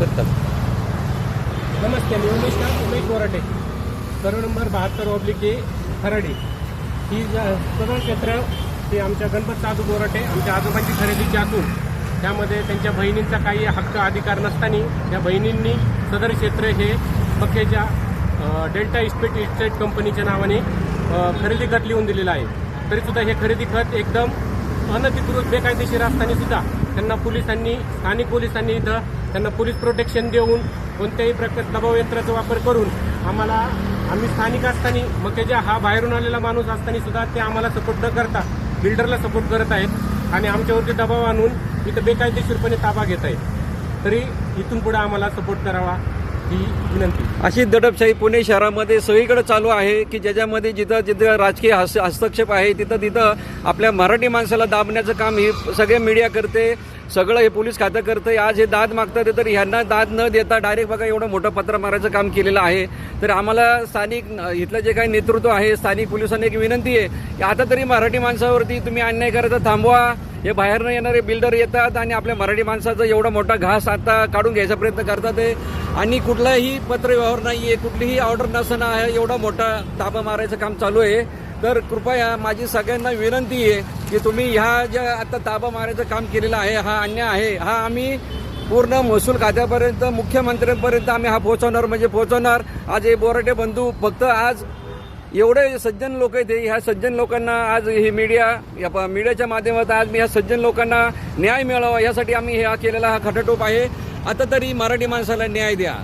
करतात. नमस्ते, मी उमेश बोराटे, सर्व number 72/A Kharadi. ही सदर क्षेत्र ते आमच्या गणपत साधू बोराटे आमच्या आजोबांची खरेदीची असून त्यामध्ये त्यांच्या बहिणींचा काही हक्क अधिकार नसताना त्या बहिणींनी सदर क्षेत्र हे पक्क्याच्या डेल्टा इस्टेट कंपनीच्या नावाने खरेदी खत लिहून दिलेलं आहे. तरीसुद्धा हे खरेदी खत एकदम अनधिकृत बेकायदेशीर असताना सुद्धा त्यांना पोलिसांनी, स्थानिक पोलिसांनी इथं त्यांना पोलीस प्रोटेक्शन देऊन कोणत्याही प्रकार दबाव यंत्राचा वापर करून आम्ही स्थानिक असताना मग त्याच्या हा बाहेरून आलेला माणूस असताना सुद्धा ते आम्हाला सपोर्ट न करता बिल्डरला सपोर्ट करत आहेत आणि आमच्यावरती दबाव आणून इथं बेकायदेशीरपणे ताबा घेत आहेत. तरी इथून पुढे आम्हाला सपोर्ट करावा ही विनंती. अशी दडपशाही पुणे शहरामध्ये सगळीकडे चालू आहे की ज्याच्यामध्ये जिथं राजकीय हस्तक्षेप आहे तिथं आपल्या मराठी माणसाला दाबण्याचं काम ही सगळे मीडिया करते, सगळं हे पोलीस खातं करतं. आज हे दाद मागतात तर ह्यांना दाद न देता डायरेक्ट बघा एवढं मोठं पत्र मारायचं काम केलेलं आहे. तर आम्हाला स्थानिक इथलं जे काही नेतृत्व आहे, स्थानिक पोलिसांना एक विनंती आहे की आता तरी मराठी माणसावरती तुम्ही अन्याय करायचं थांबवा. हे बाहेरनं येणारे बिल्डर येतात आणि आपल्या मराठी माणसाचा एवढा मोठा घास आता काढून घ्यायचा प्रयत्न करतात आहे आणि कुठलाही पत्रव्यवहार नाही आहे, कुठलीही ऑर्डर नसताना एवढा मोठा ताबा मारायचं काम चालू आहे. तर कृपया माझी सगळ्यांना विनंती आहे की तुम्ही ह्या ज्या आता ताबा मारायचं काम केलेलं आहे हा अन्याय आहे, हा आम्ही पूर्ण महसूल खात्यापर्यंत, मुख्यमंत्र्यांपर्यंत आम्ही हा पोहोचवणार. आज हे बोराटे बंधू फक्त आज एवढे सज्जन लोक आहेत, ह्या सज्जन लोकांना आज ही मीडियाच्या माध्यमातून आज मी ह्या सज्जन लोकांना न्याय मिळावा यासाठी आम्ही हा केलेला हा खटाटोप आहे. आता तरी मराठी माणसाला न्याय द्या.